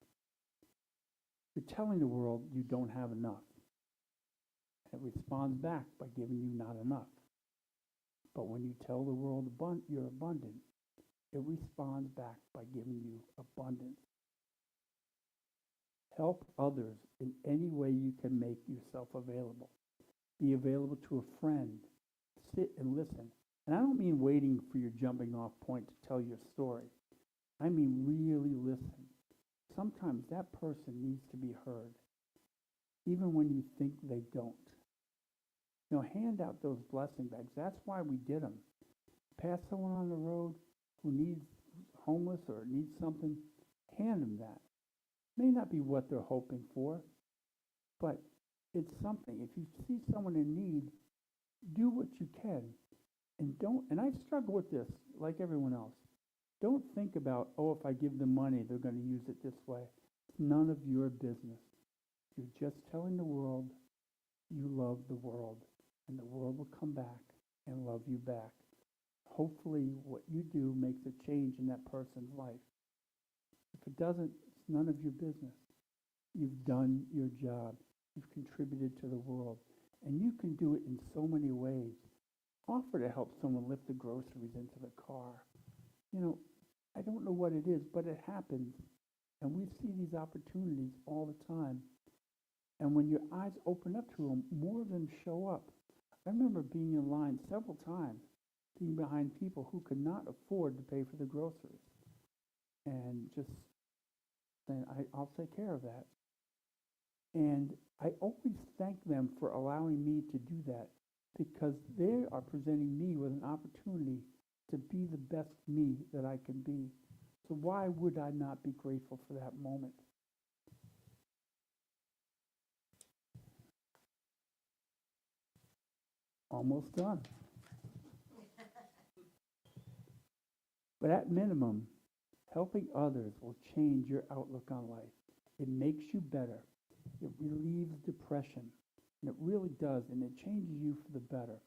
you're telling the world you don't have enough. And it responds back by giving you not enough. But when you tell the world you're abundant, it responds back by giving you abundance. Help others in any way you can make yourself available. Be available to a friend. Sit and listen. And I don't mean waiting for your jumping off point to tell your story. I mean really listen. Sometimes that person needs to be heard, even when you think they don't. You know, hand out those blessing bags. That's why we did them. Pass someone on the road who needs homeless or needs something, hand them that. May not be what they're hoping for, but it's something. If you see someone in need, do what you can. And don't, and I struggle with this like everyone else. Don't think about, oh, if I give them money, they're going to use it this way. It's none of your business. You're just telling the world you love the world, and the world will come back and love you back. Hopefully, what you do makes a change in that person's life. If it doesn't, it's none of your business. You've done your job. You've contributed to the world. And you can do it in so many ways. Offer to help someone lift the groceries into the car. You know, I don't know what it is, but it happens. And we see these opportunities all the time. And when your eyes open up to them, more of them show up. I remember being in line several times, being behind people who could not afford to pay for the groceries. And just saying, I'll take care of that. And I always thank them for allowing me to do that, because they are presenting me with an opportunity to be the best me that I can be. So why would I not be grateful for that moment? Almost done. But at minimum, helping others will change your outlook on life. It makes you better. It relieves depression. And it really does, and it changes you for the better.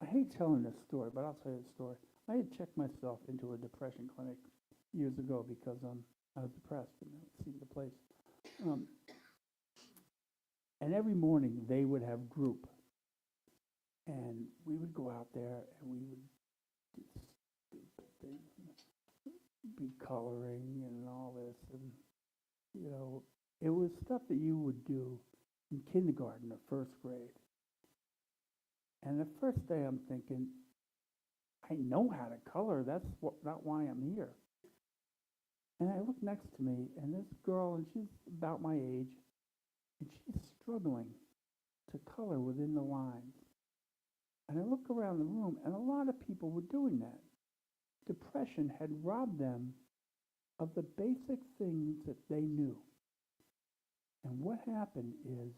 I hate telling this story, but I'll tell you the story. I had checked myself into a depression clinic years ago because I was depressed and it seemed the place. And every morning they would have group. And we would go out there and we would do stupid things, be coloring and all this. And, you know, it was stuff that you would do in kindergarten or first grade. And the first day I'm thinking, I know how to color. That's not why I'm here. And I look next to me, and this girl, and she's about my age, and she's struggling to color within the lines. And I look around the room, and a lot of people were doing that. Depression had robbed them of the basic things that they knew. And what happened is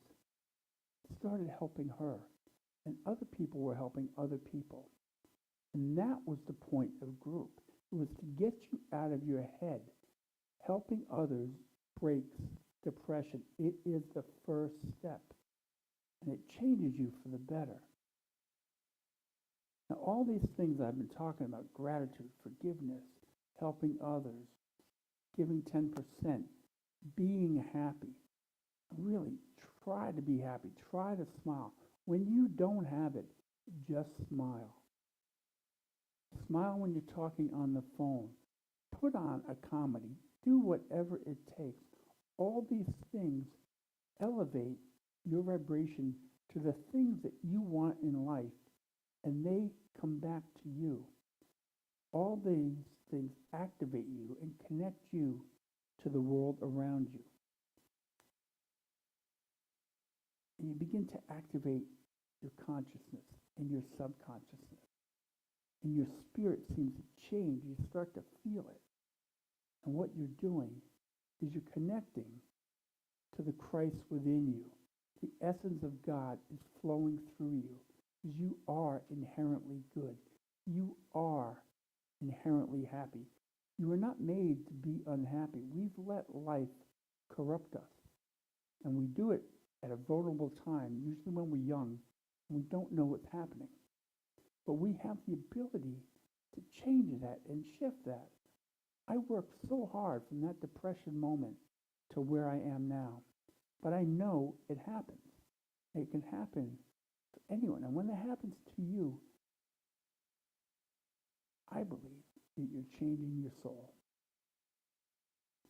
it started helping her, and other people were helping other people. And that was the point of group. It was to get you out of your head. Helping others breaks depression. It is the first step, and it changes you for the better. Now, all these things I've been talking about, gratitude, forgiveness, helping others, giving 10%, being happy. Really, try to be happy. Try to smile. When you don't have it, just smile. Smile when you're talking on the phone. Put on a comedy. Do whatever it takes. All these things elevate your vibration to the things that you want in life, and they come back to you. All these things activate you and connect you to the world around you. And you begin to activate your consciousness and your subconsciousness. And your spirit seems to change. You start to feel it. And what you're doing is you're connecting to the Christ within you. The essence of God is flowing through you because you are inherently good. You are inherently happy. You are not made to be unhappy. We've let life corrupt us. And we do it at a vulnerable time, usually when we're young, and we don't know what's happening. But we have the ability to change that and shift that. I worked so hard from that depression moment to where I am now. But I know it happens. It can happen for anyone. And when that happens to you, I believe that you're changing your soul.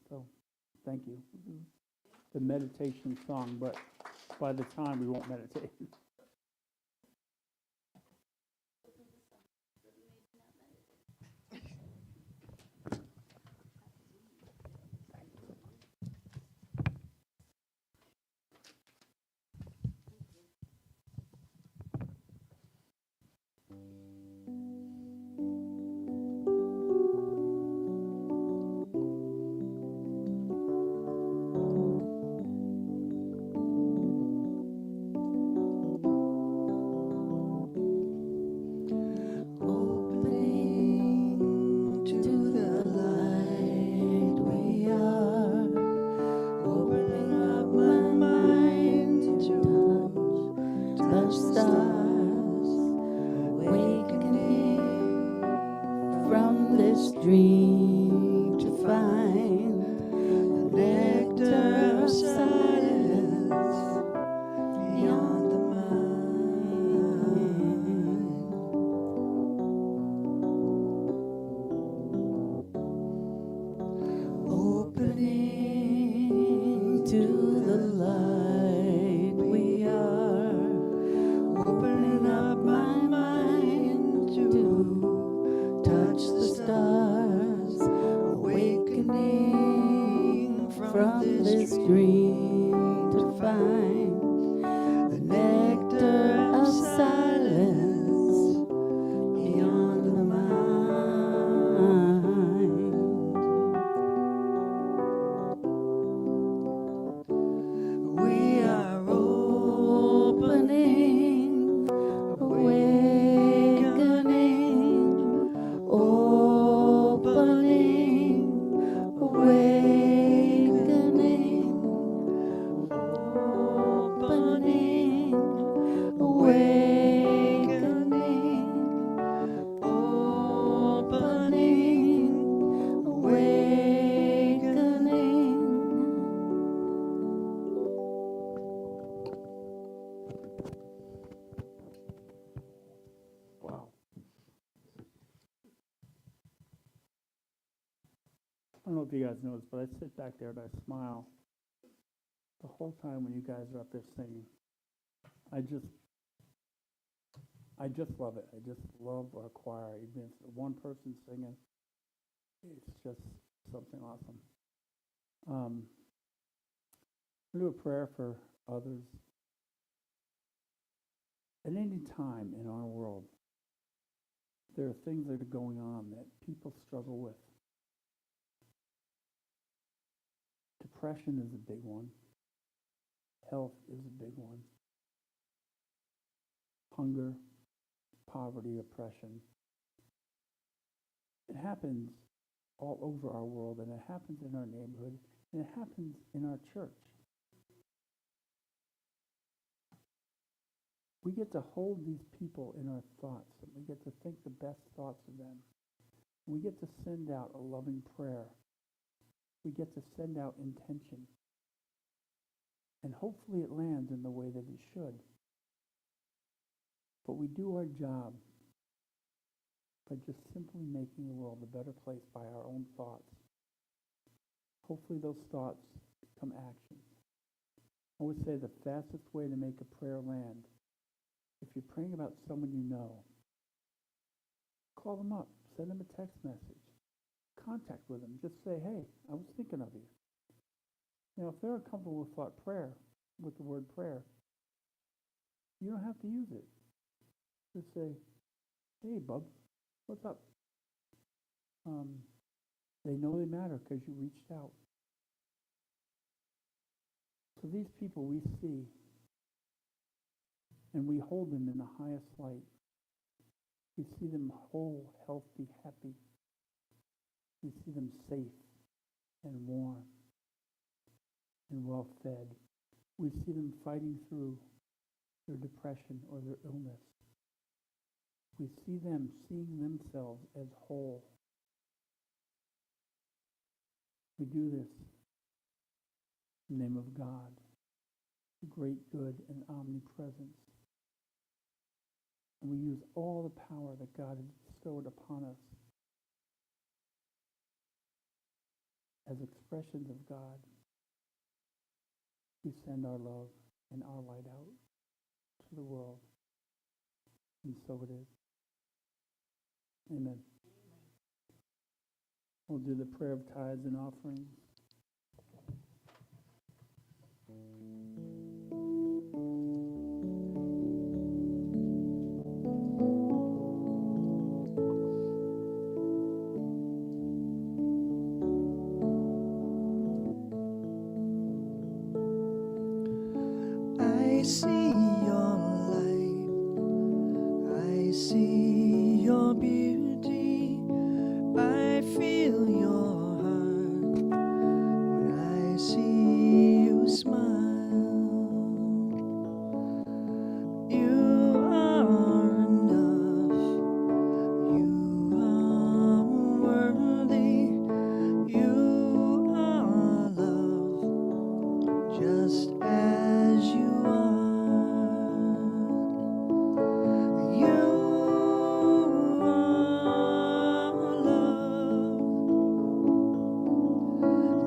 So, thank you. The meditation song, but by the time we won't meditate. Opening to the light, we are opening up my mind to touch stars, awakening from this dream to find the nectar of silence beyond the mind. Opening to the light, we are opening up my mind to touch the stars, awakening from this dream to find the nectar of silence beyond the mind. We are opening, awakening, opening, awakening, opening, awakening, opening, awakening. Wow. I don't know if you guys noticed, but I sit back there and I smile the whole time when you guys are up there singing. I just love it. I just love our choir. Even if it's one person singing, it's just something awesome. We'll do a prayer for others. At any time in our world, there are things that are going on that people struggle with. Depression is a big one. Health is a big one. Hunger, poverty, oppression. It happens all over our world, and it happens in our neighborhood, and it happens in our church. We get to hold these people in our thoughts, and we get to think the best thoughts of them. We get to send out a loving prayer. We get to send out intention. And hopefully it lands in the way that it should. But we do our job by just simply making the world a better place by our own thoughts. Hopefully those thoughts become actions. I would say the fastest way to make a prayer land, if you're praying about someone you know, call them up, send them a text message, contact with them, just say, hey, I was thinking of you. You know, if they're uncomfortable with the word prayer, you don't have to use it. Just say, hey, bub, what's up? They know they matter because you reached out. So these people we see, and we hold them in the highest light. We see them whole, healthy, happy. We see them safe and warm and well fed. We see them fighting through their depression or their illness. We see them seeing themselves as whole. We do this in the name of God, the great good and omnipresence, And we use all the power that God has bestowed upon us as expressions of God. We send our love and our light out to the world. And so it is. Amen. We'll do the prayer of tithes and offerings. I see your light, I see your beauty, I feel your heart when I see you smile. You are enough, you are worthy, you are love, just as you are. You are love,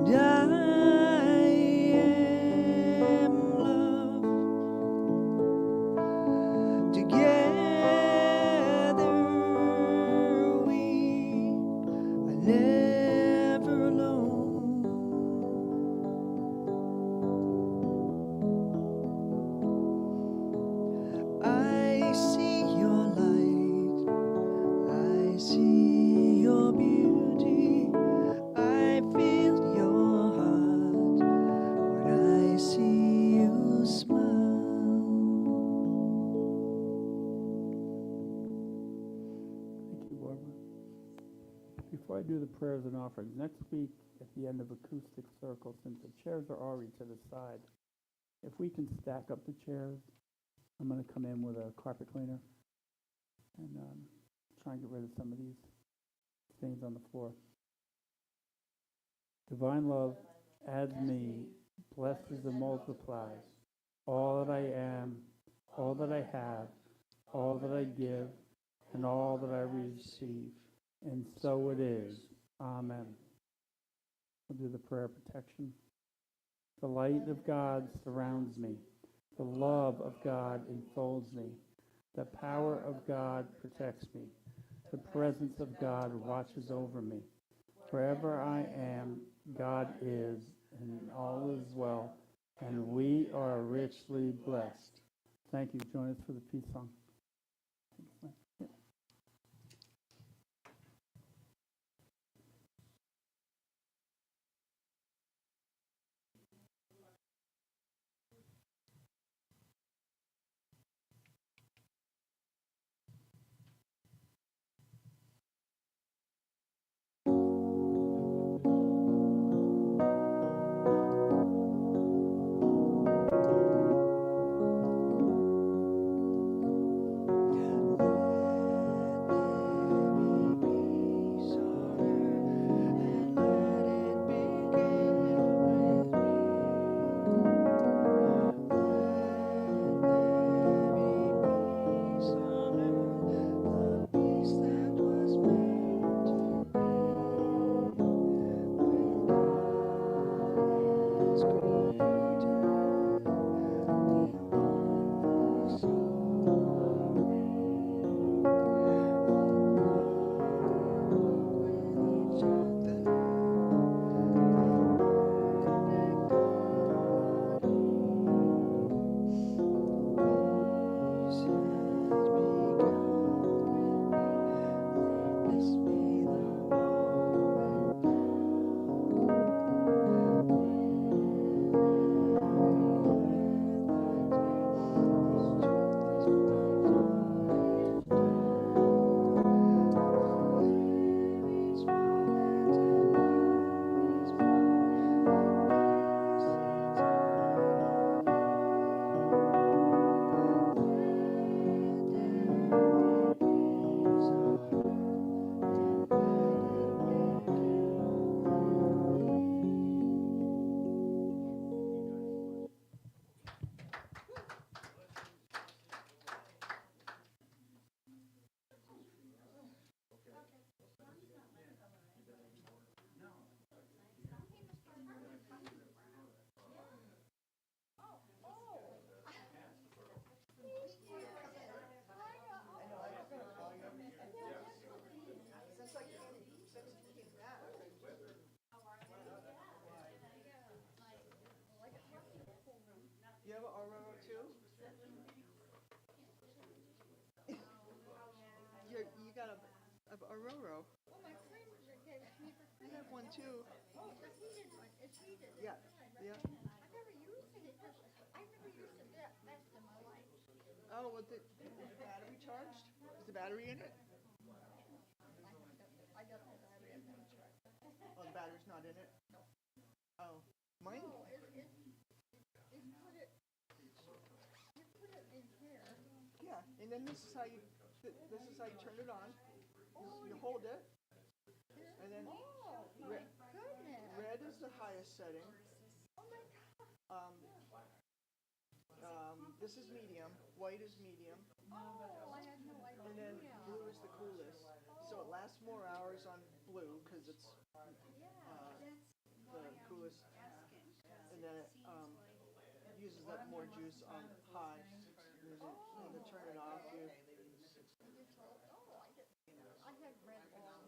and I am love. Together we are never alone. I see your light, I see your beauty, I feel your heart when I see you smile. Thank you, Barbara. Before I do the prayers and offerings, next week at the end of acoustic circle, since the chairs are already to the side, if we can stack up the chairs, I'm going to come in with a carpet cleaner and try and get rid of some of these stains on the floor. Divine love adds me, blesses and multiplies all that I am, all that I have, all that I give, and all that I receive. And so it is. Amen. We'll do the prayer of protection. The light of God surrounds me. The love of God enfolds me. The power of God protects me. The presence of God watches over me. Wherever I am, God is, and all is well, and we are richly blessed. Thank you. Join us for the peace song. have a Roro. Well, my friend gave it to me for I free. have one too. Oh, the heated one. It's heated. Yeah, yeah. I've never used it. I've never used it that fast in my life. Oh, well, is the battery charged? Is the battery in it? I got the battery in there. Oh, the battery's not in it? Oh, mine? No, you put it in here. Yeah, and then this is how you turn it on. You hold it, and then Oh, my red, goodness. red is the highest setting. Oh, my God. This is medium, white is medium, Oh, I had no and then idea. blue is the coolest. So it lasts more hours on blue because it's the coolest, and then it uses up more juice on high. And then turn it off. I had red long.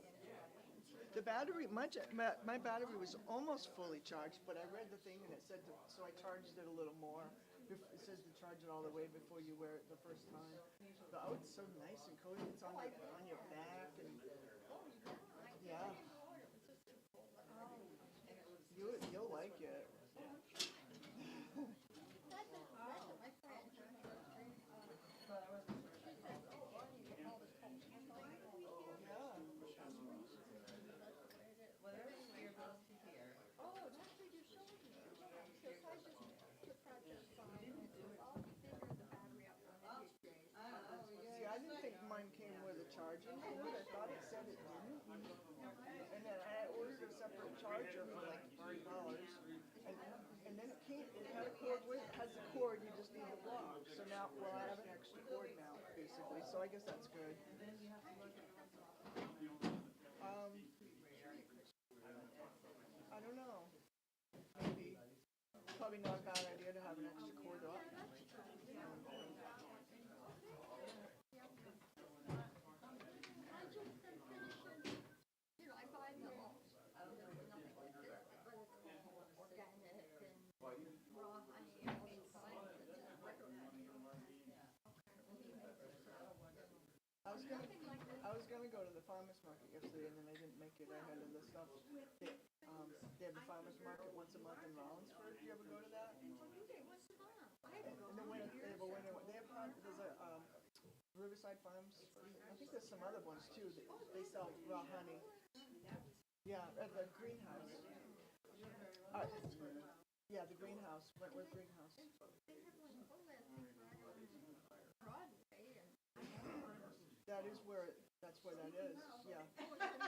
The battery, my battery was almost fully charged, but I read the thing and it said, so I charged it a little more. It says to charge it all the way before you wear it the first time. But oh, it's so nice and cozy. It's on your back and yeah. You'll like it. That's what my friend. She said, oh, you get all this cold. Yeah. Oh, that's what you showed me. Because I just took that just fine. It was all figured the battery up on it. See, I didn't think mine came with a charging cord. I thought it said it didn't. And then I ordered a separate charger for like $30. And then it came, it had a cord with it, has a cord, you just need the block. So now, well, I have an extra cord now, basically, so I guess that's good. I don't know. Maybe. Probably not a bad idea to have an extra cord up. I just been finishing, you know, I buy them all. Nothing like this, but it's all organic and raw honey and all the time. I was gonna go to the farmer's market yesterday and then I didn't make it. I had other stuff. They have the farmer's market once a month in Rollinsford. Do you ever go to that? Okay, what's the farm? I haven't And then when they have a winter, they have there's a Riverside Farms. I think there's some other ones too. They sell raw honey. Yeah, at the greenhouse. Yeah, the greenhouse, Wentworth Greenhouse. They have like one last thing right on Broadway and That is where that's where that is. Yeah. oh, it's